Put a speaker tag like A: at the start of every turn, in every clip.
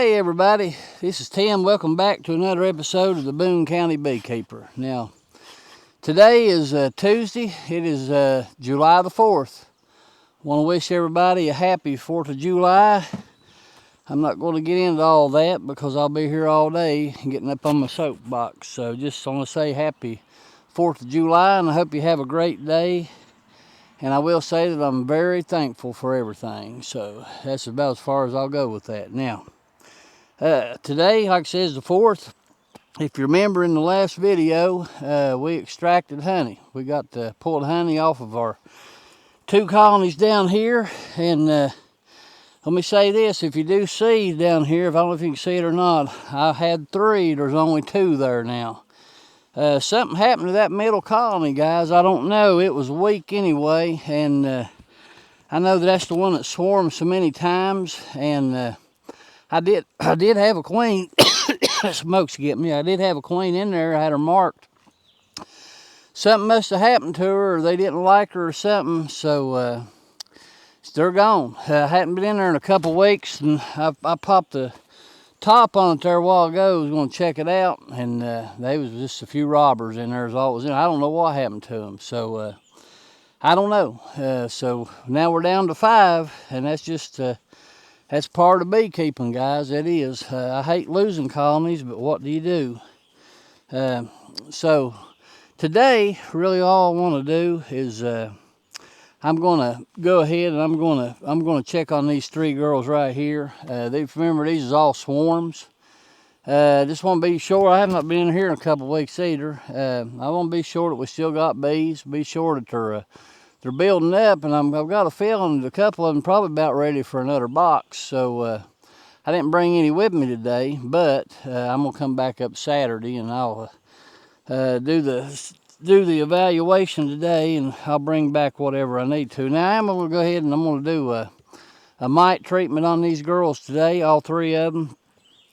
A: Hey everybody, this is Tim. Welcome back to another episode of the Boone County Beekeeper. Now, today is Tuesday. It is July the 4th. I want to wish everybody a happy 4th of July. I'm not going to get into all that because I'll be here all day getting up on my soapbox. So just want to say happy 4th of July, and I hope you have a great day. And I will say that I'm very thankful for everything. So that's about as far as I'll go with that. Now, today, like I said, is the 4th. If you remember in the last video, we extracted honey. We got pulled honey off of our 2 colonies down here. And let me say this, if you do see down here, if I don't know if you can see it or not, I had 3, there's only 2 there now. Something happened to that middle colony, guys. I don't know, it was weak anyway. And I know that's the one that swarmed so many times. And I did have a queen. Smokes get me. I did have a queen in there. I had her marked. Something must have happened to her, or they didn't like her or something. So they're gone. I hadn't been in there in a couple weeks, and I popped the top on it there a while ago. I was going to check it out, and there was just a few robbers in there. Is all it was in. I don't know what happened to them. So I don't know. So now we're down to 5, and that's just. That's part of beekeeping, guys. It is. I hate losing colonies, but what do you do? So today, really all I want to do is I'm going to go ahead and I'm going to check on these 3 girls right here. Remember, these is all swarms. Just want to be sure. I have not been in here in a couple of weeks either. I want to be sure that we still got bees. Be sure that they're building up, and I've got a feeling that a couple of them probably about ready for another box. So I didn't bring any with me today, but I'm gonna come back up Saturday and I'll do the evaluation today, and I'll bring back whatever I need to. Now I'm gonna go ahead and I'm gonna do a mite treatment on these girls today, all 3 of them,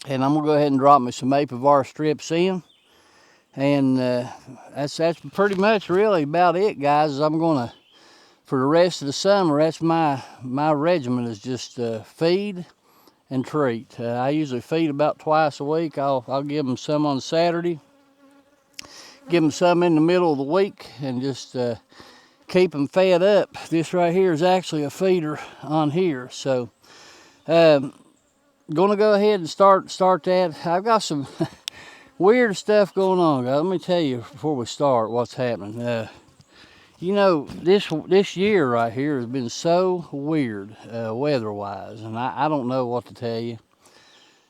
A: and I'm gonna go ahead and drop me some Apivar strips in. And that's pretty much really about it, guys. I'm gonna, for the rest of the summer, that's my regimen is just feed and treat. I usually feed about twice a week. I'll give them some on Saturday, give them some in the middle of the week, and just keep them fed up. This right here is actually a feeder on here. So gonna go ahead and start that. I've got some weird stuff going on, guys. Let me tell you before we start what's happening. You know, this year right here has been so weird weather-wise, and I don't know what to tell you.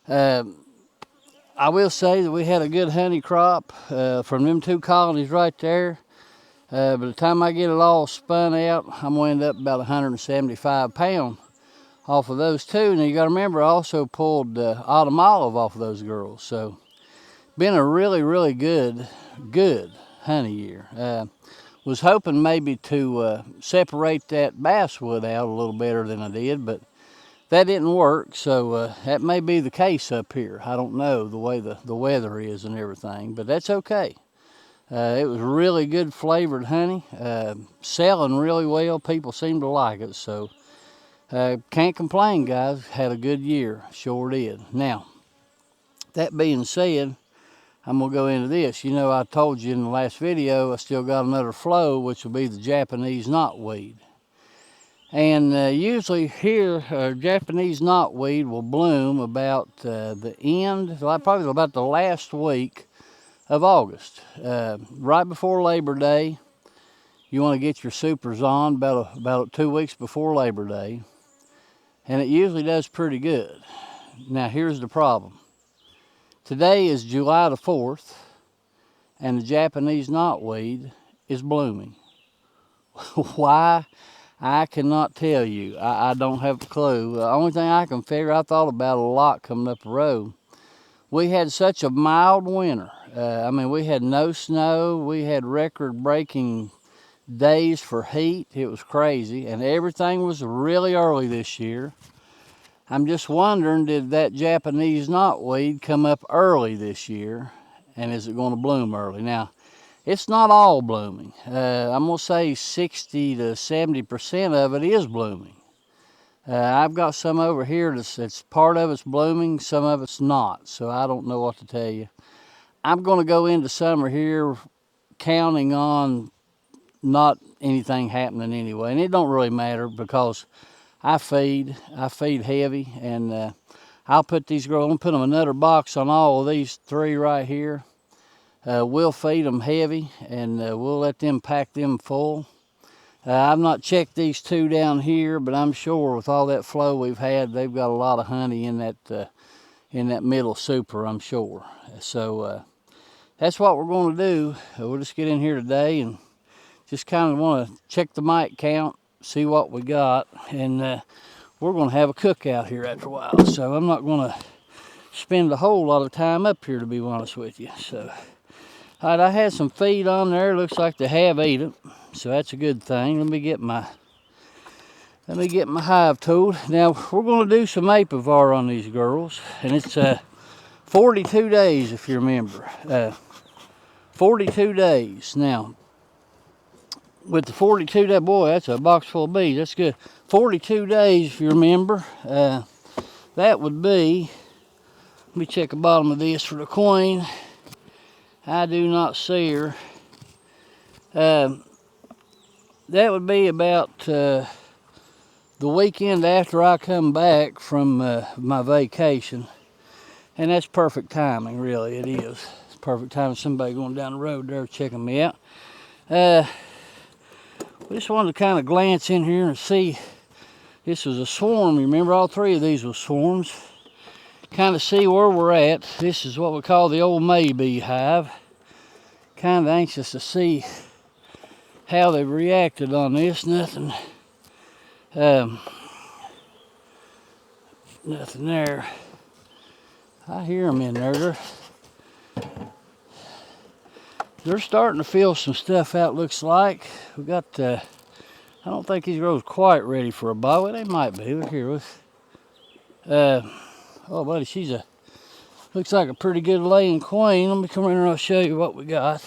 A: I will say that we had a good honey crop from them 2 colonies right there. By the time I get it all spun out, I'm going to end up about 175 pounds off of those 2. Now you got to remember, I also pulled autumn olive off of those girls. So been a really, really good honey year. Was hoping maybe to separate that basswood out a little better than I did, but that didn't work. So that may be the case up here. I don't know the way the weather is and everything, but that's okay. It was really good flavored honey, selling really well. People seem to like it, so can't complain, guys. Had a good year, sure did. Now, that being said, I'm going to go into this. You know, I told you in the last video, I still got another flow, which will be the Japanese knotweed. And usually here, Japanese knotweed will bloom about the end, probably about the last week of August. Right before Labor Day, you want to get your supers on about 2 weeks before Labor Day. And it usually does pretty good. Now, here's the problem. Today is July the 4th, and the Japanese knotweed is blooming. Why? I cannot tell you. I don't have a clue. The only thing I can figure, I thought about a lot coming up the road. We had such a mild winter. I mean, we had no snow. We had record-breaking days for heat. It was crazy, and everything was really early this year. I'm just wondering, did that Japanese knotweed come up early this year, and is it going to bloom early? Now, it's not all blooming. I'm going to say 60 to 70% of it is blooming. I've got some over here that's part of it's blooming, some of it's not, so I don't know what to tell you. I'm going to go into summer here counting on not anything happening anyway, and it don't really matter because I feed heavy, and I'll put these girls, I'm going to put them another box on all of these 3 right here. We'll feed them heavy, and we'll let them pack them full. I've not checked these 2 down here, but I'm sure with all that flow we've had, they've got a lot of honey in that middle super, I'm sure. So that's what we're going to do. We'll just get in here today and just kind of want to check the mite count, see what we got, and we're going to have a cookout here after a while. So I'm not going to spend a whole lot of time up here, to be honest with you. So, all right, I had some feed on there. Looks like they have ate it, so that's a good thing. Let me get my hive tool. Now we're going to do some apivar on these girls, and it's 42 days if you remember. 42 days. Now, with the 42 days, boy, that's a box full of bees. That's good. 42 days if you remember. That would be, let me check the bottom of this for the queen. I do not see her. That would be about the weekend after I come back from my vacation. And that's perfect timing, really, it is. It's perfect timing. Somebody going down the road there checking me out. We just wanted to kind of glance in here and see. This was a swarm. You remember, all 3 of these were swarms. Kind of see where we're at. This is what we call the old maybe hive. Kind of anxious to see how they've reacted on this. Nothing there. I hear them in there. They're starting to feel some stuff out, looks like. We got, I don't think these girls quite ready for a bite. Well, they might be. Look here. Oh, buddy, looks like a pretty good laying queen. Let me come in and I'll show you what we got.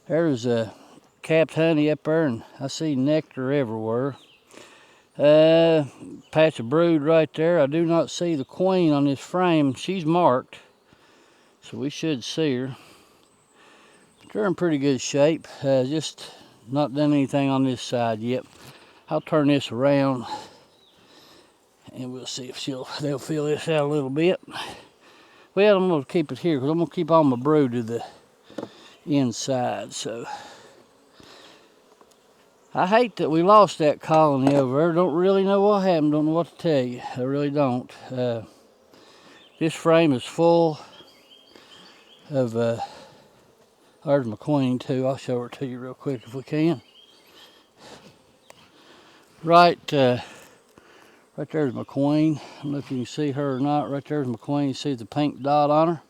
A: There's capped honey up there, and I see nectar everywhere. Patch of brood right there. I do not see the queen on this frame. She's marked, so we should see her. They're in pretty good shape. Just not done anything on this side yet. I'll turn this around and we'll see if they'll fill this out a little bit. Well, I'm going to keep it here because I'm going to keep all my brood to the inside. So I hate that we lost that colony over there. Don't really know what happened. Don't know what to tell you. I really don't. This frame is full of there's my queen too. I'll show her to you real quick if we can. Right there's my queen. I don't know if you can see her or not. Right there's my queen. You see the pink dot on her.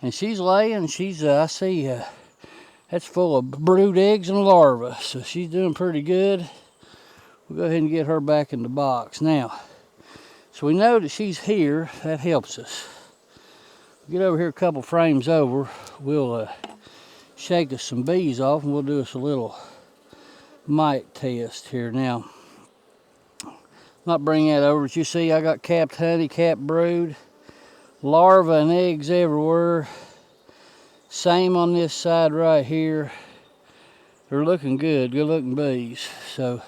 A: And she's laying. I see that's full of brood eggs and larvae. So she's doing pretty good. We'll go ahead and get her back in the box. Now, so we know that she's here. That helps us. Get over here a couple frames over. We'll shake us some bees off and we'll do us a little mite test here. Now, not bring that over, but you see I got capped honey, capped brood, larvae and eggs everywhere. Same on this side right here. They're looking good looking bees. So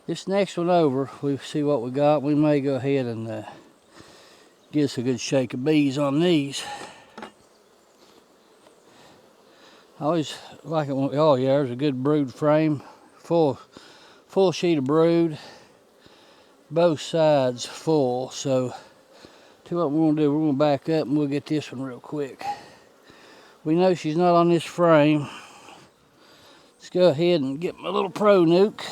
A: this next one over, we'll see what we got. We may go ahead and get us a good shake of bees on these. I always like it when, oh yeah, there's a good brood frame. Full sheet of brood. Both sides full. So, what we're gonna do, we're gonna back up and we'll get this one real quick. We know she's not on this frame. Let's go ahead and get my little pro nuke.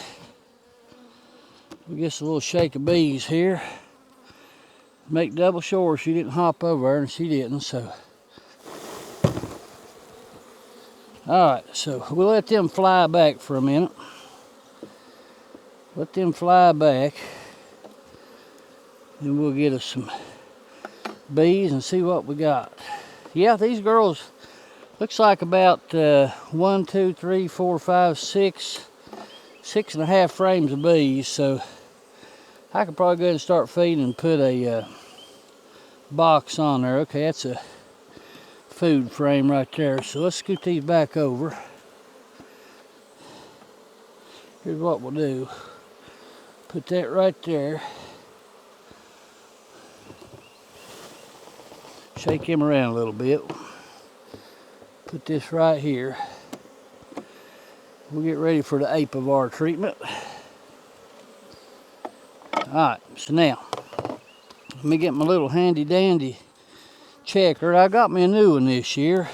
A: We'll get a little shake of bees here. Make double sure she didn't hop over there, and she didn't, so. Alright, so we'll let them fly back for a minute. Let them fly back. Then we'll get us some bees and see what we got. Yeah, these girls, looks like about 1, 2, 3, 4, 5, 6, 6.5 frames of bees, so I could probably go ahead and start feeding and put a box on there. Okay, that's a food frame right there. So let's scoot these back over. Here's what we'll do. Put that right there. Shake him around a little bit. Put this right here. We'll get ready for the apivar treatment. Alright, so now, let me get my little handy dandy checker. I got me a new one this year.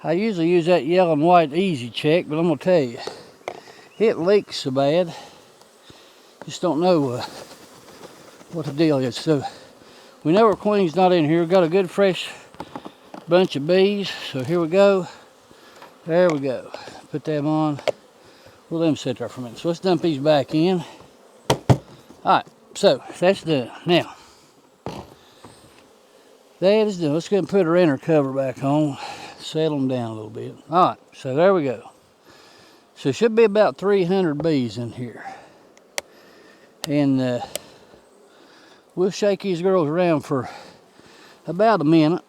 A: I usually use that yellow and white easy check, but I'm going to tell you, it leaks so bad. Just don't know what the deal is. So we know our queen's not in here. We've got a good fresh bunch of bees. So here we go. There we go. Put them on. We'll let them sit there for a minute. So let's dump these back in. Alright, so that's done. Now, that is done. Let's go ahead and put our inner cover back on. Settle them down a little bit. Alright, so there we go. So it should be about 300 bees in here. And we'll shake these girls around for about a minute.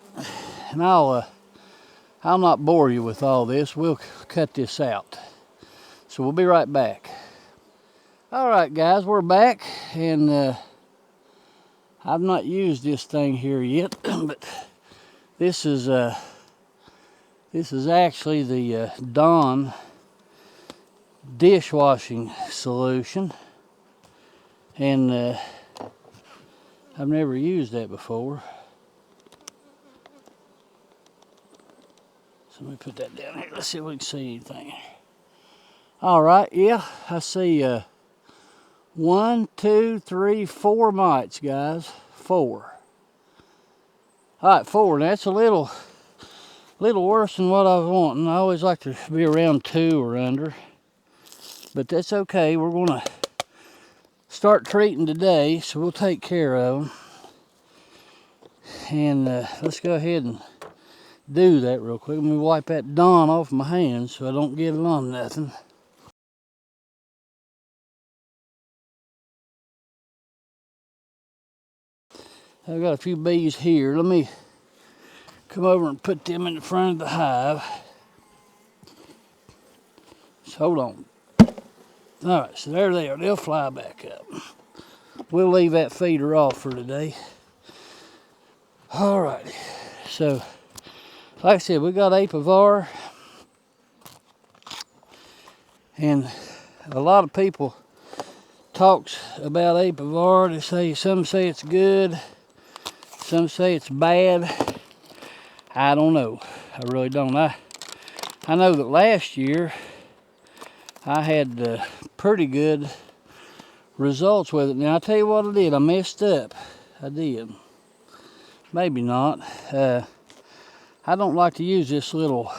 A: And I'll not bore you with all this. We'll cut this out. So we'll be right back. Alright guys, we're back. And I've not used this thing here yet. But this is actually the Dawn dishwashing solution, and I've never used that before. So let me put that down here. Let's see if we can see anything. All right, yeah, I see 1, 2, 3, 4 mites, guys. 4. All right, 4. Now that's a little worse than what I was wanting. I always like to be around 2 or under. But that's okay. We're going to start treating today, so we'll take care of them. And let's go ahead and do that real quick. Let me wipe that Dawn off my hands so I don't get it on nothing. I've got a few bees here. Let me come over and put them in the front of the hive. So hold on. Alright, so there they are. They'll fly back up. We'll leave that feeder off for today. Alrighty. So, like I said, we got apivar. And a lot of people talks about apivar. They say, some say it's good. Some say it's bad. I don't know. I really don't. I know that last year I had pretty good results with it. Now, I'll tell you what I did. I messed up. I did. Maybe not. I don't like to use this little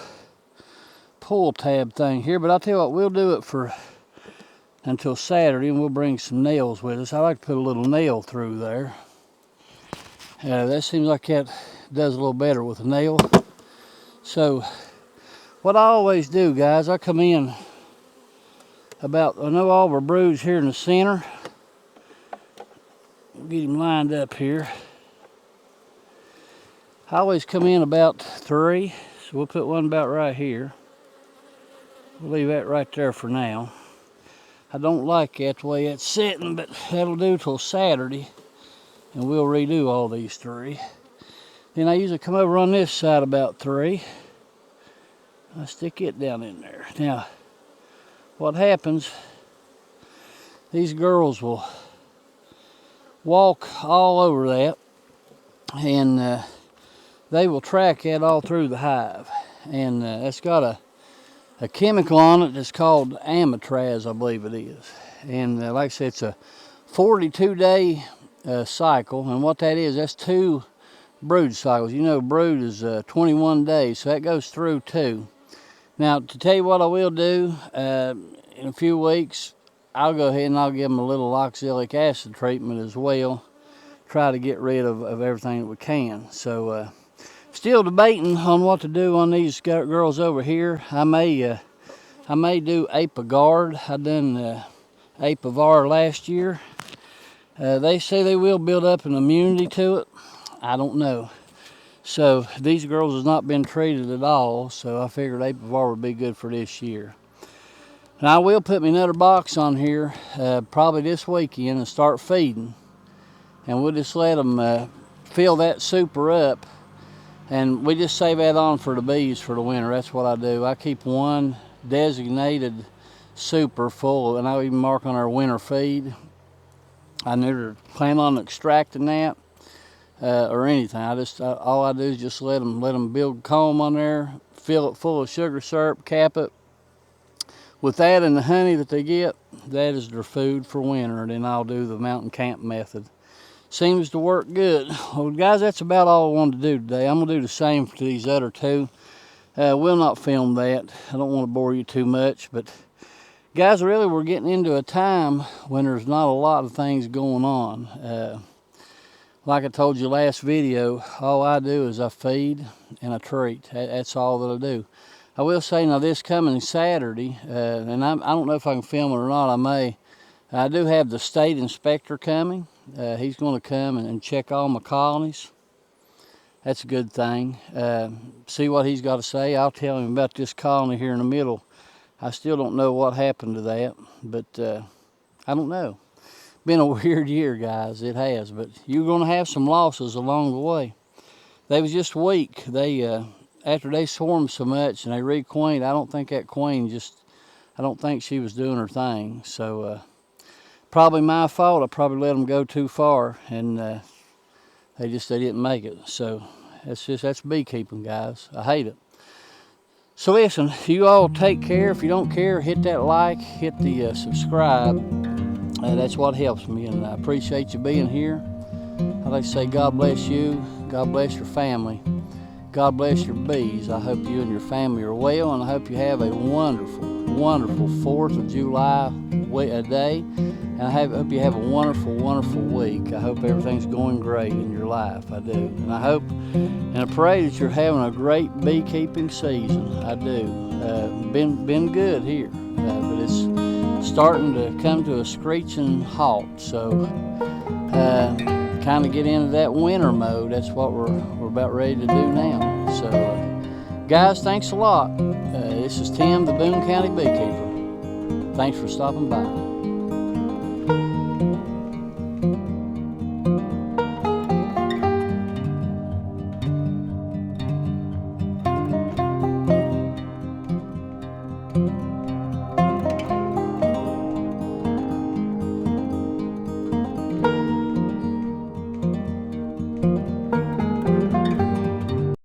A: pull tab thing here, but I'll tell you what, we'll do it for until Saturday, and we'll bring some nails with us. I like to put a little nail through there. That seems like that does a little better with a nail. So, what I always do, guys, I come in I know all of our broods here in the center. We'll get him lined up here. I always come in about 3, so we'll put one about right here. We'll leave that right there for now. I don't like that the way it's sitting, but that'll do till Saturday, and we'll redo all these 3. Then I usually come over on this side about 3. I stick it down in there. Now, what happens, these girls will walk all over that, and they will track that all through the hive. And it's got a chemical on it that's called amitraz, I believe it is. And like I said, it's a 42-day cycle. And what that is, that's 2 brood cycles. You know, brood is 21 days, so that goes through 2. Now, to tell you what I will do, in a few weeks, I'll go ahead and I'll give them a little oxalic acid treatment as well. Try to get rid of everything that we can. So, still debating on what to do on these girls over here. I may I may do Apagard. I done Apavar last year. They say they will build up an immunity to it. I don't know. So these girls has not been treated at all, so I figured Apavar would be good for this year. And I will put me another box on here probably this weekend and start feeding. And we'll just let them fill that super up. And we just save that on for the bees for the winter. That's what I do. I keep one designated super full, and I'll even mark on our winter feed. I never plan on extracting that or anything. All I do is just let them build comb on there, fill it full of sugar syrup, cap it. With that and the honey that they get, that is their food for winter. And then I'll do the mountain camp method. Seems to work good. Well, guys, that's about all I wanted to do today. I'm gonna do the same to these other two. We'll not film that. I don't want to bore you too much, but guys, really we're getting into a time when there's not a lot of things going on. Like I told you last video, all I do is I feed and I treat. That's all that I do. I will say now this coming Saturday, and I don't know if I can film it or not, I may. I do have the state inspector coming. He's going to come and check all my colonies. That's a good thing. See what he's got to say. I'll tell him about this colony here in the middle. I still don't know what happened to that, but I don't know. Been a weird year, guys. It has, but you're going to have some losses along the way. They was just weak. They after they swarmed so much and they requeened, I don't think that queen I don't think she was doing her thing. So probably my fault. I probably let them go too far, and they didn't make it. So that's beekeeping, guys. I hate it. So listen, you all take care. If you don't care, hit that like, hit the subscribe. That's what helps me, and I appreciate you being here. I like to say God bless you, God bless your family, God bless your bees. I hope you and your family are well, and I hope you have a wonderful, wonderful 4th of July day, and I hope you have a wonderful, wonderful week. I hope everything's going great in your life. I do, and I hope and I pray that you're having a great beekeeping season. I do. Been good here, but it's starting to come to a screeching halt. So kind of get into that winter mode. That's what we're about ready to do now. So guys, thanks a lot. This is Tim, the Boone County Beekeeper. Thanks for stopping by.